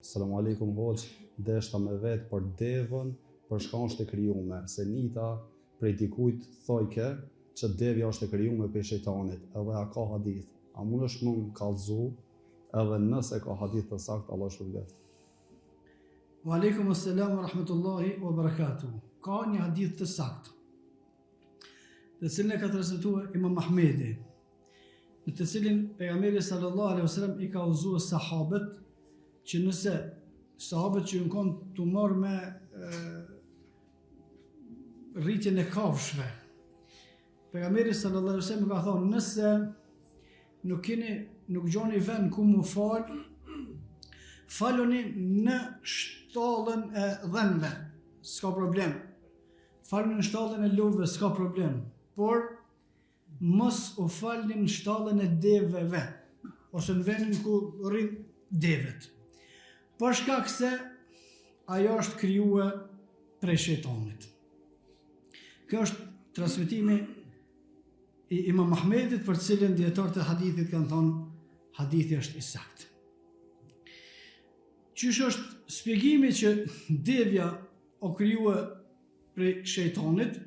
Selam aleikum hoç, deshta me vet për devën, për shka është e krijuar, se nita prej dikujt thojke që devja është e krijuar për shejtanit, edhe a ka hadith. A mundesh më kallëzu, edhe nëse ka hadith të saktë, Allah shpërblet. Wa alaikum assalam wa rahmatullahi wa barakatuh. Ka një hadith të saktë, të cilën e ka transmetuar Imam Ahmedi, në të cilin pejgamberi sallallahu alaihi wasallam i ka udhëzuar sahabët që nëse sahabët që në konë të marrë me rritjen e kafshëve, pejgamberi sallallahu alaihi wasallam ka thonë, nëse nuk gjoni vend ku mu faloni në shtallën e dhenve, s'ka problem. Faloni në shtallën e luvëve, s'ka problem. Por mos u falni në shtallën e deveve, ose në vendin ku rrin devet. Për shkak se ajo është krijuar prej shejtanit. Kjo është transmetimi i Imam Ahmedit, për cilën dietarët e hadithit kanë thonë hadithi është i saktë. Qysh është shpjegimi që devja o krijuar prej shejtanit?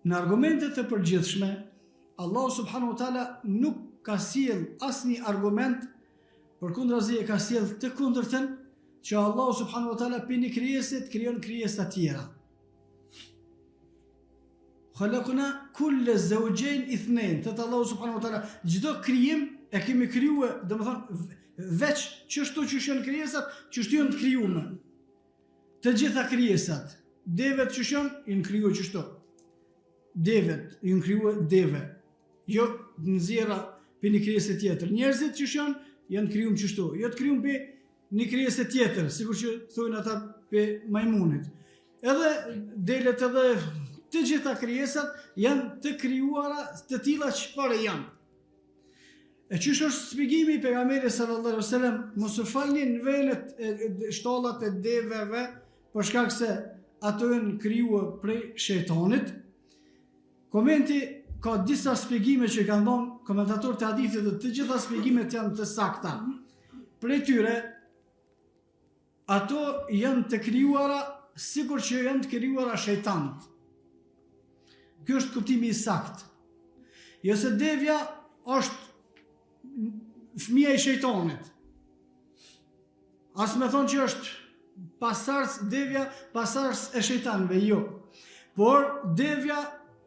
Në argumentet e përgjithshme, Allah subhanahu wa taala nuk ka sjell asnjë argument, përkundrazi e ka sjell të kundërtën, që Allah subhanahu wa taala për një krijesit krijon krijesa të tjera. Khalaqna kulla zawjayn ithnain, thot Allah subhanahu wa taala, çdo krijim e kemi krijuar, domethënë veç çështo që janë krijesat, që janë të krijuara. Të gjitha krijesat, devet që janë krijuar çështo. Devet janë krijuar deve. Jo nxjerra për një krijesë tjetër. Njerëzit që janë krijuar çështo. Jo të krijuar për një krijesë tjetër, sikur që thonë ata për majmunit. Edhe delet edhe të gjitha krijesat janë të krijuara të tilla çfarë janë. E çish është shpjegimi i pejgamberit sallallahu alaihi wasallam, mos u falni në venet shtallat e deveve, për shkak se ato janë krijuar prej shejtanit. Komenti ka disa shpjegime që kanë dhënë komentatorët e hadithit dhe të gjitha shpjegimet janë të sakta. Prej tyre, ato janë të krijuara sikur që janë të krijuara shejtanit. Ky është kuptimi i saktë. Jo se devja është fëmia i shejtanit. As me thonë që është devja pasardhës e shejtanëve, jo. Por devja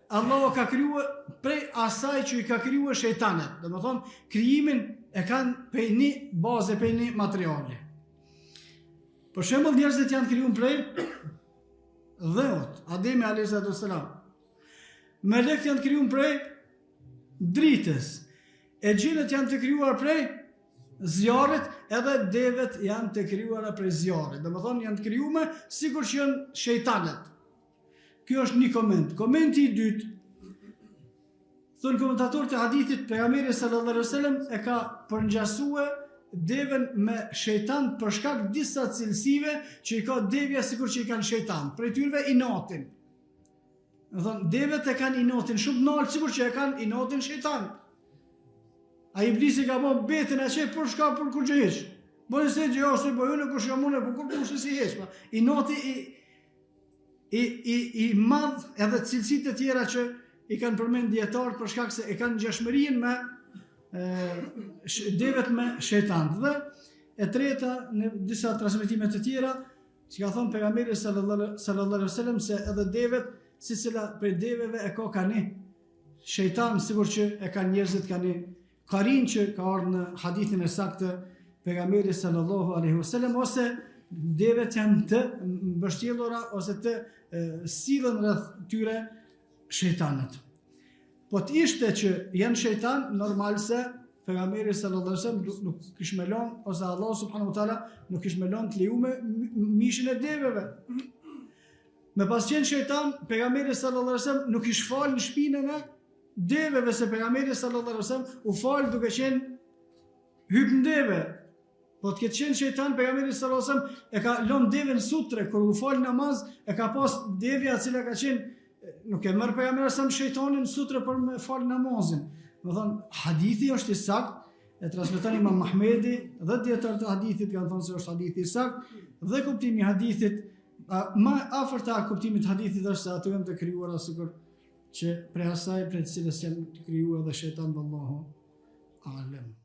Allah ka krijuar prej asaj që i ka krijuar shejtanët. Domethënë krijimin e kanë prej një bazë, prej një materiali. Për shembull, njerëzit janë krijuar prej dheut, Ademi alayhis salam. Melekët janë krijuar prej dritës. E gjinët janë të krijuar prej zjarrit, edhe devet janë të krijuara prej zjarrit. Domethënë janë të krijuar sikur që janë shejtanët. Kjo është një koment. Komenti i dytë, thonë komentatorët e hadithit, pejgamberi sallallahu alaihi wasallam e ka përngjasuar deven me shejtan për shkak disa cilësive që i ka devja sikur që i kanë shejtan. Prej tyre inatin. Do thonë devet e kanë inatin shumë nalt sikur që e kanë inatin shejtan. A iblisi ka bën betën e çe për shkak për kur gjëhesh. Bëjë se gjë ose bëjë kush jam unë, por kur kush si hesh. Inati i madh edhe cilësitë e tjera që i kanë përmend dietarët për shkak se e kanë ngjashmërinë me devet me shejtan. Dhe e treta, në disa transmetime të tjera, që ka thonë pejgamberi sallallahu alaihi wasallam se edhe devet, sicila prej deveve e ka një shejtan, sikur që e kanë njerëzit kanë karin që ka ardhur në hadithin e saktë pejgamberi sallallahu alaihi wasallam, ose devet janë të mbështjellura ose të sillen rreth tyre shejtanët. Po të ishte që janë shejtan, normal se pejgamberi sallallahu alaihi wasallam nuk kish më lënë, ose Allah subhanahu wa taala nuk kish më lënë të lejuar mishin e deveve. Me pas qenë shejtan, pejgamberi sallallahu alaihi wasallam nuk kish fal në shpinën e deveve, se pejgamberi sallallahu alaihi wasallam u fal duke qenë hyp në deve. Po të ketë qenë shejtan, pejgamberi sallallahu alaihi wasallam e ka lënë devën sutre kur u fal namaz, e ka pas devja e cila ka qenë, nuk e merr pejgamberi sallallahu alaihi wasallam shejtanin sutre për me fal namazin. Do thonë hadithi është i saktë e transmeton Imam Mahmedi dhe dietarët e hadithit kanë thënë se është hadithi i saktë dhe kuptimi i hadithit më afër të kuptimit të hadithit është se ato janë të krijuara sikur që prej asaj prej të cilës janë të krijuar dhe shejtan vallahu a'lam.